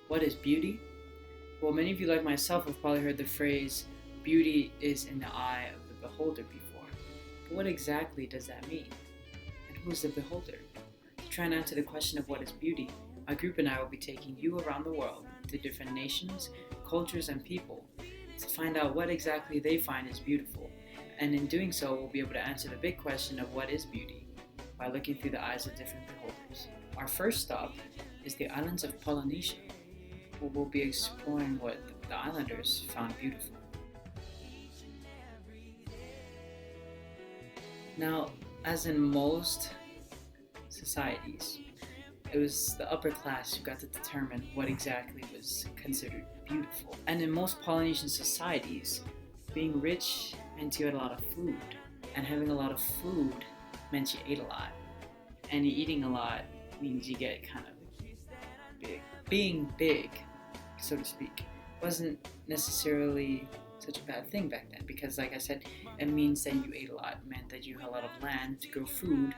What is beauty? Well, many of you, like myself, have probably heard the phrase, beauty is in the eye of the beholder before. But what exactly does that mean? And who is the beholder? To try and answer the question of what is beauty, my group and I will be taking you around the world to different nations, cultures, and people to find out what exactly they find is beautiful. And in doing so, we'll be able to answer the big question of what is beauty by looking through the eyes of different beholders. Our first stop is the islands of Polynesia, where we'll be exploring what the islanders found beautiful. Now, as in most societies, it was the upper class who got to determine what exactly was considered beautiful. And in most Polynesian societies, being rich meant you had a lot of food, and having a lot of food meant you ate a lot. And eating a lot means you get kind of big. Being big, so to speak, wasn't necessarily such a bad thing back then because, like I said, it means that you ate a lot. It meant that you had a lot of land to grow food,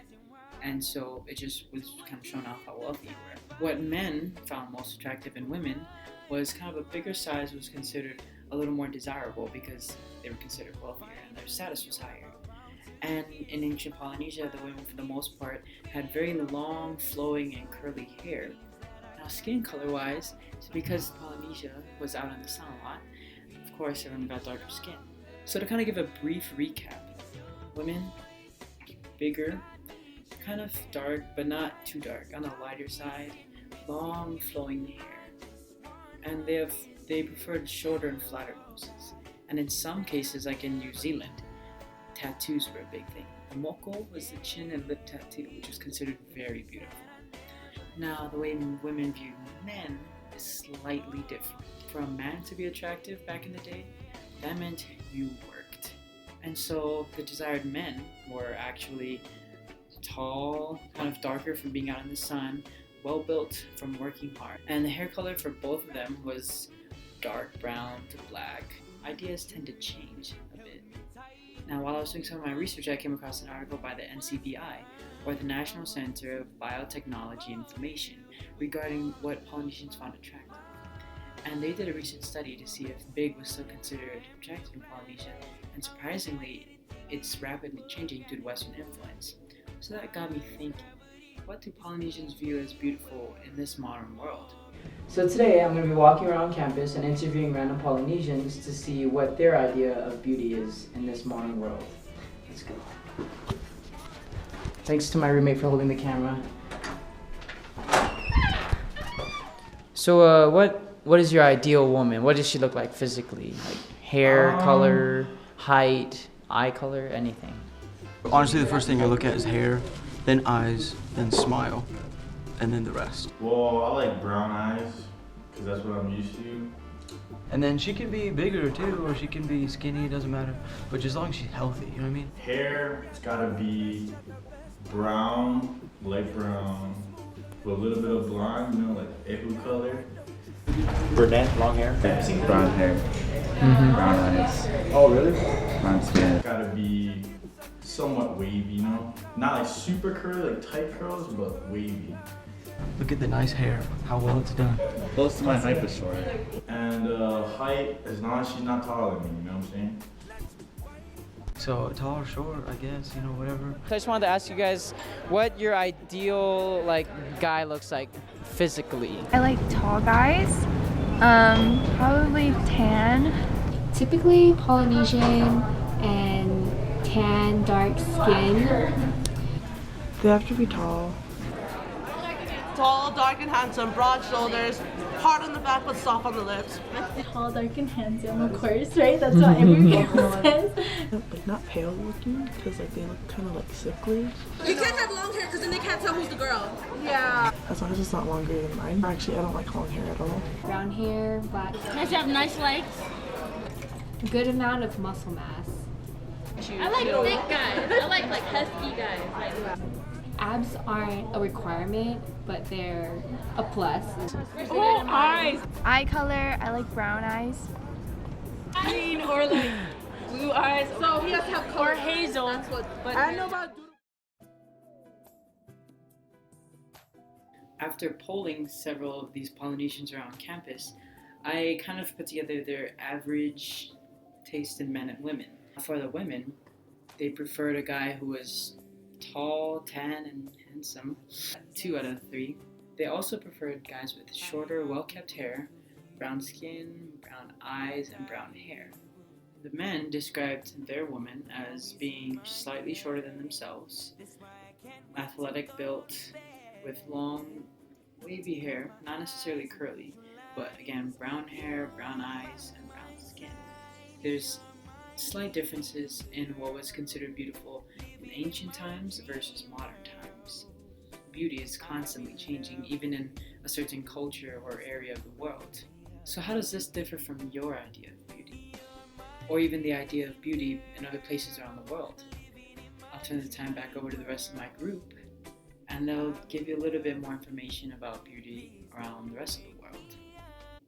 and so it just was kind of showing off how wealthy you were. What men found most attractive in women was kind of a bigger size was considered a little more desirable because they were considered wealthier and their status was higher. And in ancient Polynesia, the women, for the most part, had very long, flowing, and curly hair. Now, skin color-wise, it's because Polynesia was out in the sun a lot. Of course, everyone got darker skin. So to kind of give a brief recap, women, bigger, kind of dark, but not too dark, on the lighter side, long, flowing hair. And they preferred shorter and flatter noses. And in some cases, like in New Zealand, tattoos were a big thing. The moko was the chin and lip tattoo, which was considered very beautiful. Now, the way women viewed men is slightly different. For a man to be attractive back in the day, that meant you worked. And so the desired men were actually tall, kind of darker from being out in the sun, well built from working hard. And the hair color for both of them was dark brown to black. Ideas tend to change a bit. Now, while I was doing some of my research, I came across an article by the NCBI, or the National Center of Biotechnology Information, regarding what Polynesians found attractive. And they did a recent study to see if big was still considered attractive in Polynesia, and surprisingly, it's rapidly changing due to Western influence. So that got me thinking, what do Polynesians view as beautiful in this modern world? So today I'm going to be walking around campus and interviewing random Polynesians to see what their idea of beauty is in this modern world. Let's go. Thanks to my roommate for holding the camera. So what is your ideal woman? What does she look like physically? Like hair color, height, eye color, anything? Honestly, the first thing I look at is hair, then eyes, then smile, and then the rest. Well, I like brown eyes, because that's what I'm used to. And then she can be bigger too, or she can be skinny, it doesn't matter. But just as long as she's healthy, you know what I mean? Hair, it's gotta be brown, light brown, with a little bit of blonde, you know, like ehu color. Brunette, long hair? Brown hair. Brown eyes. Oh, really? Brown skin. It's gotta be somewhat wavy, you know? Not like super curly, like tight curls, but wavy. Look at the nice hair, how well it's done. Close to my height for sure. And height, as long as she's not taller than me, you know what I'm saying? So tall or short, I guess, you know, whatever. So I just wanted to ask you guys what your ideal guy looks like physically. I like tall guys, probably tan. Typically Polynesian and tan, dark skin. They have to be tall. Tall, dark and handsome, broad shoulders, hard on the back but soft on the lips. Tall, dark and handsome, of course, right? That's what everyone says. Like not pale looking, because like they look kind of like sickly. You can't have long hair because then they can't tell who's the girl. Yeah. As long as it's not longer than mine. Actually, I don't like long hair at all. Brown hair, black. Nice to have nice legs. Good amount of muscle mass. I like thick guys. I like husky guys. Abs aren't a requirement, but they're a plus. Oh, eyes. Eye color, I like brown eyes. Green or like blue eyes. So he has to have color. Or hazel. That's what. But I don't know about. After polling several of these Polynesians around campus, I kind of put together their average taste in men and women. For the women, they preferred a guy who was tall, tan, and handsome, 2 out of 3. They also preferred guys with shorter, well-kept hair, brown skin, brown eyes, and brown hair. The men described their women as being slightly shorter than themselves, athletic built, with long, wavy hair, not necessarily curly, but again, brown hair, brown eyes, and brown skin. There's slight differences in what was considered beautiful in ancient times versus modern times. Beauty is constantly changing, even in a certain culture or area of the world. So how does this differ from your idea of beauty? Or even the idea of beauty in other places around the world? I'll turn the time back over to the rest of my group, and they'll give you a little bit more information about beauty around the rest of